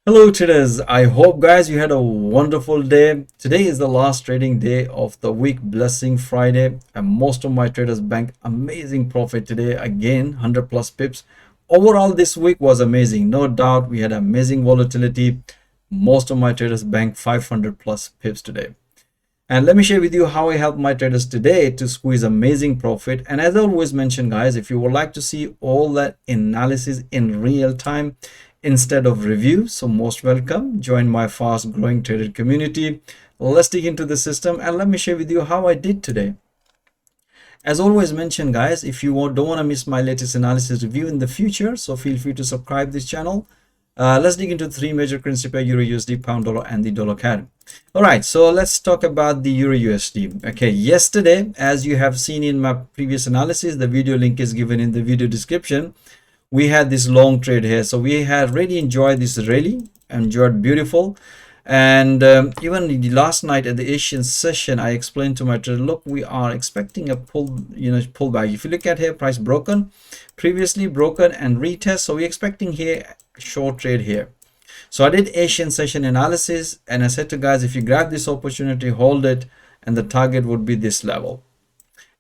Hello traders, I hope guys you had a wonderful day. Today is the last trading day of the week, Blessing Friday, and most of my traders banked amazing profit today. Again, 100 plus pips. Overall this week was amazing, no doubt. We had amazing volatility. Most of my traders banked 500 plus pips today. And let me share with you how I help my traders today to squeeze amazing profit. And as I always mention guys, if you would like to see all that analysis in real time instead of review, so most welcome, join my fast growing trader community. Let's dig into the system and let me share with you how I did today. As always mentioned guys, if you don't want to miss my latest analysis review in the future, so feel free to subscribe this channel. Let's dig into three major currency pair: Euro USD, Pound Dollar, and the Dollar CAD. All right, so let's talk about the Euro USD. Okay, yesterday, as you have seen in my previous analysis, the video link is given in the video description. We had this long trade here, so we had really enjoyed this rally, enjoyed beautiful. And even the last night at the Asian session, I explained to my trader, look, we are expecting a pullback. If you look at here, price broken, previously broken and retest, so we're expecting here a short trade here. So I did Asian session analysis and I said to guys, if you grab this opportunity, hold it, and the target would be this level.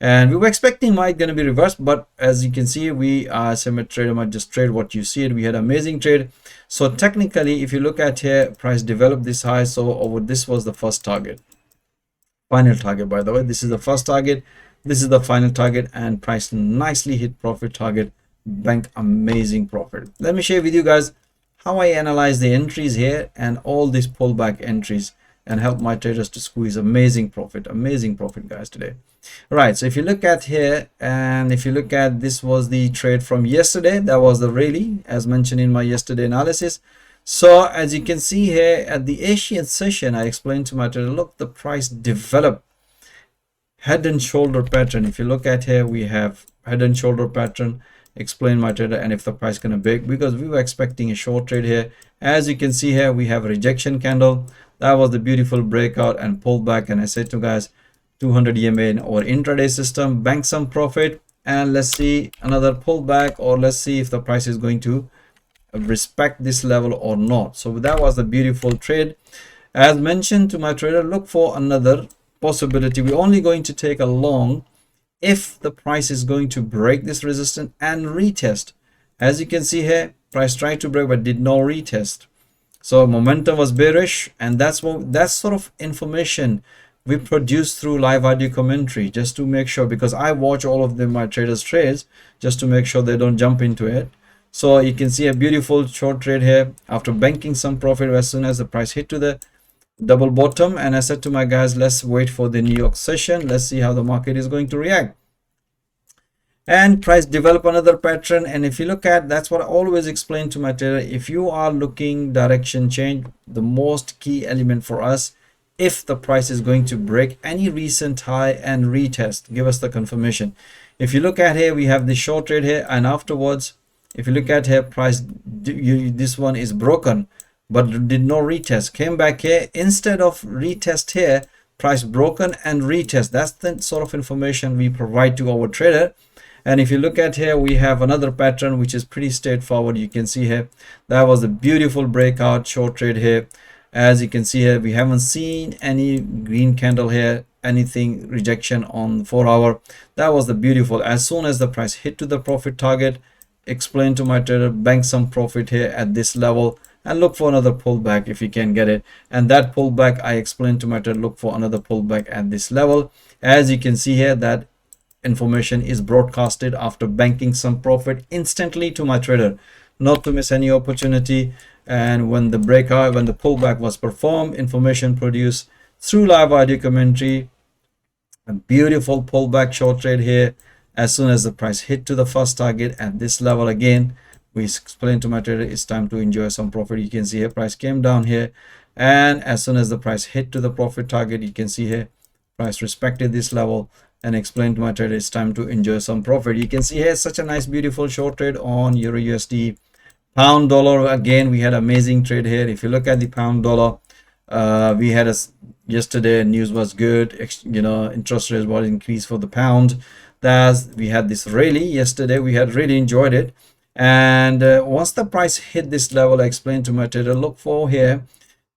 And we were expecting might going to be reversed, but as you can see, we semi trader might just trade what you see it. We had amazing trade. So technically, if you look at here, price developed this high, so over this was the first target, final target. By the way, this is the first target, this is the final target, and price nicely hit profit target, bank amazing profit. Let me share with you guys how I analyze the entries here and all these pullback entries and help my traders to squeeze amazing profit guys today. All right, so if you look at here, and if you look at, this was the trade from yesterday, that was the rally as mentioned in my yesterday analysis. So as you can see here at the Asian session, I explained to my trader, look, the price developed head and shoulder pattern. If you look at here, we have head and shoulder pattern, explain my trader, and if the price gonna break, because we were expecting a short trade here. As you can see here, we have a rejection candle. That was the beautiful breakout and pullback, and I said to guys, 200 EMA in our intraday system, bank some profit, and let's see another pullback, or let's see if the price is going to respect this level or not. So that was the beautiful trade. As mentioned to my trader, look for another possibility. We're only going to take a long if the price is going to break this resistance and retest. As you can see here, price tried to break but did not retest. So momentum was bearish, and that's sort of information we produce through live audio commentary, just to make sure, because I watch all of my traders trades just to make sure they don't jump into it. So you can see a beautiful short trade here after banking some profit as soon as the price hit to the double bottom. And I said to my guys, let's wait for the New York session, let's see how the market is going to react. And price develop another pattern. And if you look at, that's what I always explain to my trader, if you are looking direction change, the most key element for us, if the price is going to break any recent high and retest, give us the confirmation. If you look at here, we have the short trade here, and afterwards, if you look at here, price, this one is broken but did not retest, came back here, instead of retest here, price broken and retest. That's the sort of information we provide to our trader. And if you look at here, we have another pattern which is pretty straightforward. You can see here, that was a beautiful breakout short trade here. As you can see here, we haven't seen any green candle here, anything rejection on 4 hour. That was the beautiful. As soon as the price hit to the profit target, explain to my trader, bank some profit here at this level and look for another pullback if you can get it. And that pullback, I explained to my trader, look for another pullback at this level. As you can see here, that information is broadcasted after banking some profit instantly to my trader, not to miss any opportunity. And when the breakout, when the pullback was performed, information produced through live audio commentary, a beautiful pullback short trade here. As soon as the price hit to the first target at this level, again we explained to my trader, it's time to enjoy some profit. You can see here, price came down here, and as soon as the price hit to the profit target, you can see here, price respected this level, and explained to my trader, it's time to enjoy some profit. You can see here such a nice beautiful short trade on Euro USD. Pound dollar, again we had amazing trade here. If you look at the pound dollar, we had yesterday news was good, interest rates was increased for the pound. We had this rally yesterday, we had really enjoyed it. And once the price hit this level, I explained to my trader, look for here,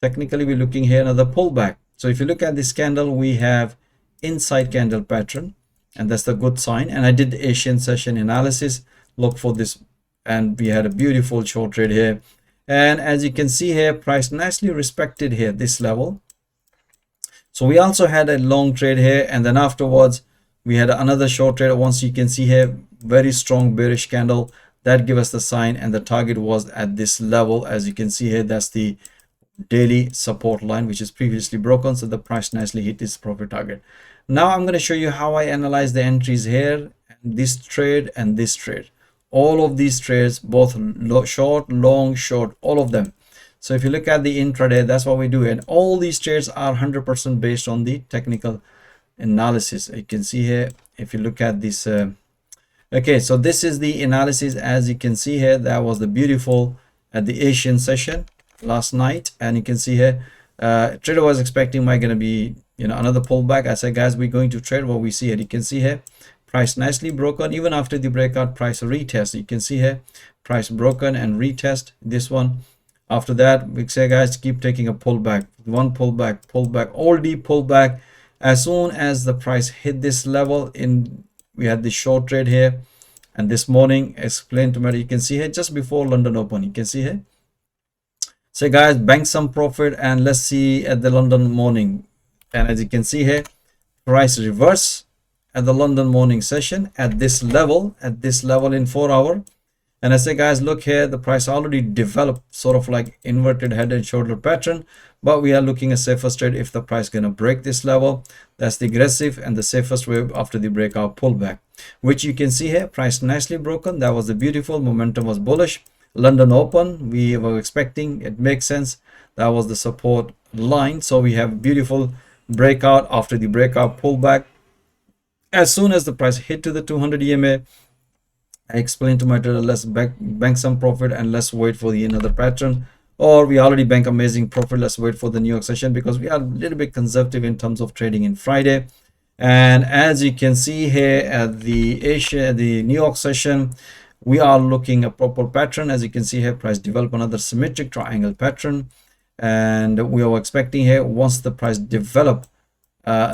technically we're looking here another pullback. So if you look at this candle, we have inside candle pattern, and that's the good sign. And I did the Asian session analysis, look for this, and we had a beautiful short trade here. And as you can see here, price nicely respected here this level. So we also had a long trade here, and then afterwards we had another short trade. Once you can see here, very strong bearish candle that give us the sign, and the target was at this level. As you can see here, that's the daily support line, which is previously broken. So the price nicely hit this profit target. Now I'm going to show you how I analyze the entries here, and this trade and this trade. All of these trades, both short, long, short, all of them. So if you look at the intraday, that's what we do. And all these trades are 100% based on the technical analysis. You can see here, if you look at this, okay, so this is the analysis. As you can see here, that was the beautiful at the Asian session last night. And you can see here, trader was expecting might gonna be, you know, another pullback. I said, guys, we're going to trade what we see here. You can see here, price nicely broken. Even after the breakout, price retest. You can see here, price broken and retest this one. After that, we say, guys, keep taking a pullback, one pullback, pullback, all deep pullback. As soon as the price hit this level, we had the short trade here. And this morning, explained to me, you can see here just before London open, you can see here. So guys, bank some profit, and let's see at the London morning. And as you can see here, price reverse at the London morning session at this level in 4 hour. And I say, guys, look here, the price already developed sort of like inverted head and shoulder pattern, but we are looking at safest trade if the price gonna break this level. That's the aggressive and the safest way after the breakout pullback, which you can see here, price nicely broken. That was the beautiful momentum, was bullish. London open, we were expecting, it makes sense, that was the support line. So we have beautiful breakout after the breakout pullback. As soon as the price hit to the 200 EMA, I explained to my trader, let's bank some profit and let's wait for the another pattern, or we already bank amazing profit, let's wait for the New York session, because we are a little bit conservative in terms of trading in Friday. And as you can see here at the New York session, we are looking a proper pattern. As you can see here, price develop another symmetric triangle pattern, and we are expecting here, once the price develop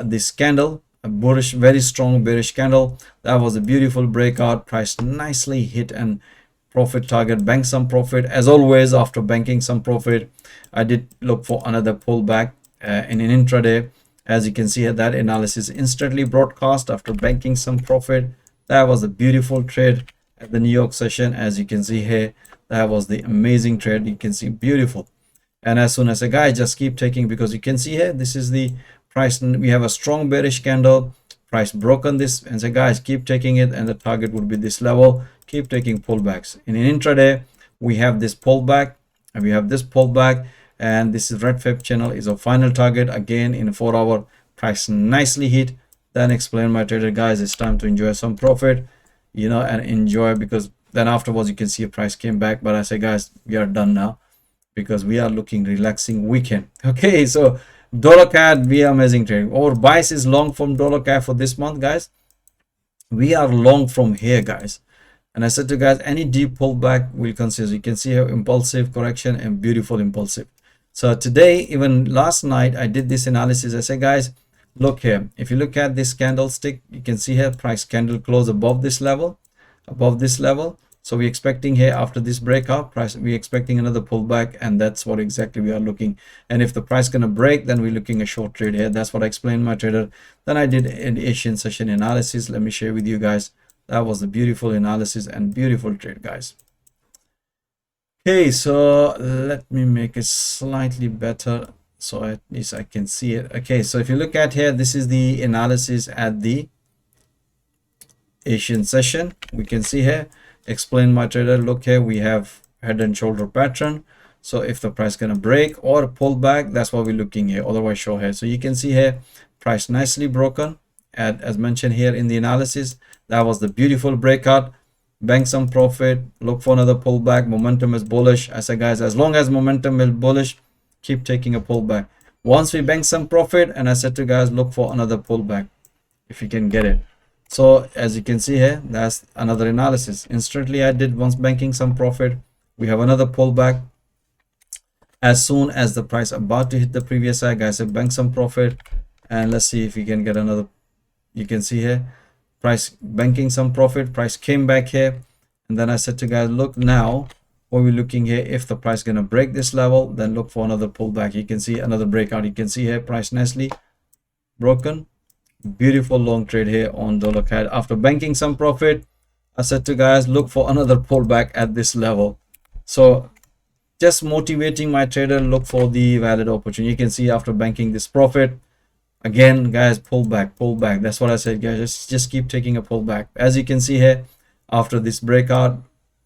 this candle, a bullish, very strong bearish candle, that was a beautiful breakout. Price nicely hit and profit target, bank some profit. As always, after banking some profit, I did look for another pullback in an intraday. As you can see here, that analysis instantly broadcast after banking some profit. That was a beautiful trade at the New York session. As you can see here, that was the amazing trade. You can see beautiful. And as soon as a guy, just keep taking, because you can see here, this is the price, we have a strong bearish candle, price broken this, and say, guys, keep taking it, and the target would be this level. Keep taking pullbacks. In an intraday, we have this pullback, and we have this pullback, and this is red fib channel is a final target. Again, in a 4 hour, price nicely hit. Then explain my trader, guys, it's time to enjoy some profit, you know, and enjoy, because then afterwards you can see a price came back. But I say, guys, we are done now, because we are looking relaxing weekend. Okay, so dollar CAD, we are amazing trade. Our bias is long from dollar CAD for this month, guys. We are long from here, guys. And I said to you guys, any deep pullback we'll consider. You can see how impulsive correction and beautiful impulsive. So today, even last night, I did this analysis. I said, guys, look here. If you look at this candlestick, you can see here price candle close above this level, So we're expecting here, after this breakout price, we're expecting another pullback, and that's what exactly we are looking. And if the price gonna break, then we're looking a short trade here. That's what I explained my trader. Then I did an Asian session analysis. Let me share with you guys. That was a beautiful analysis and beautiful trade, guys. Okay, so let me make it slightly better so at least I can see it. Okay, so if you look at here, this is the analysis at the Asian session. We can see here, explain my trader, look here, we have head and shoulder pattern. So if the price gonna break or pull back, that's what we're looking here, otherwise show here. So you can see here, price nicely broken at, as mentioned here in the analysis. That was the beautiful breakout. Bank some profit, look for another pullback. Momentum is bullish. I said, guys, as long as momentum is bullish, keep taking a pullback. Once we bank some profit, and I said to guys, look for another pullback if you can get it. So as you can see here, that's another analysis. Instantly I did once banking some profit. We have another pullback. As soon as the price about to hit the previous high, guys, I bank some profit, and let's see if we can get another. You can see here, price banking some profit, price came back here, and then I said to guys, look, now what we're looking here, if the price gonna break this level, then look for another pullback. You can see another breakout. You can see here, price nicely broken. Beautiful long trade here on dollar CAD. After banking some profit, I said to guys, look for another pullback at this level. So just motivating my trader, look for the valid opportunity. You can see after banking this profit, again, guys, pull back. That's what I said, guys. Just keep taking a pullback. As you can see here, after this breakout,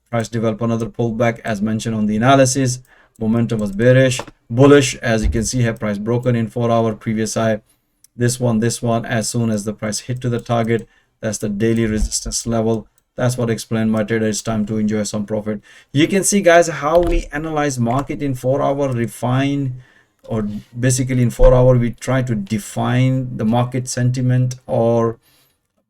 price develop another pullback. As mentioned on the analysis, momentum was bearish, bullish. As you can see here, price broken in 4-hour previous high. This one, as soon as the price hit to the target, that's the daily resistance level. That's what explained my trader it's time to enjoy some profit. You can see, guys, how we analyze market in 4-hour, refine, or basically in 4-hour we try to define the market sentiment or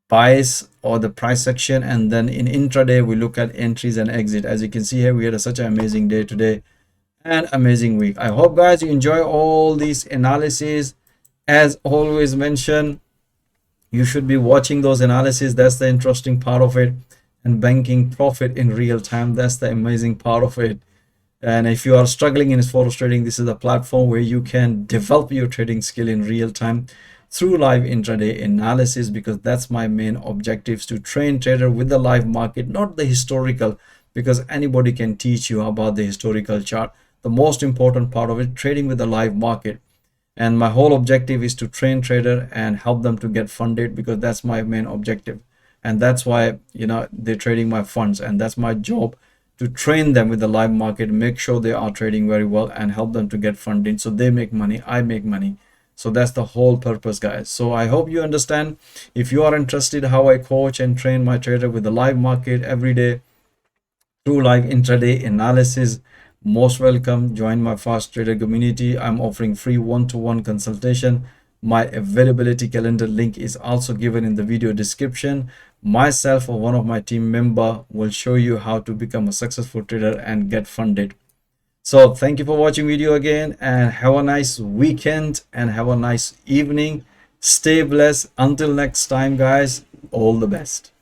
bias or the price action, and then in intraday we look at entries and exit. As you can see here, we had such an amazing day today and amazing week. I hope, guys, you enjoy all these analyses. As always mentioned, you should be watching those analyses. That's the interesting part of it. And banking profit in real time, that's the amazing part of it. And if you are struggling in forex trading, this is a platform where you can develop your trading skill in real time through live intraday analysis, because that's my main objectives, to train trader with the live market, not the historical, because anybody can teach you about the historical chart. The most important part of it, trading with the live market. And my whole objective is to train trader and help them to get funded, because that's my main objective. And that's why, you know, they're trading my funds, and that's my job, to train them with the live market, make sure they are trading very well, and help them to get funding so they make money, I make money. So that's the whole purpose, guys. So I hope you understand. If you are interested how I coach and train my trader with the live market every day through live intraday analysis, most welcome. Join my fast trader community. I'm offering free one-to-one consultation. My availability calendar link is also given in the video description. Myself or one of my team member will show you how to become a successful trader and get funded. So thank you for watching video again, and have a nice weekend and have a nice evening. Stay blessed. Until next time, guys, all the best.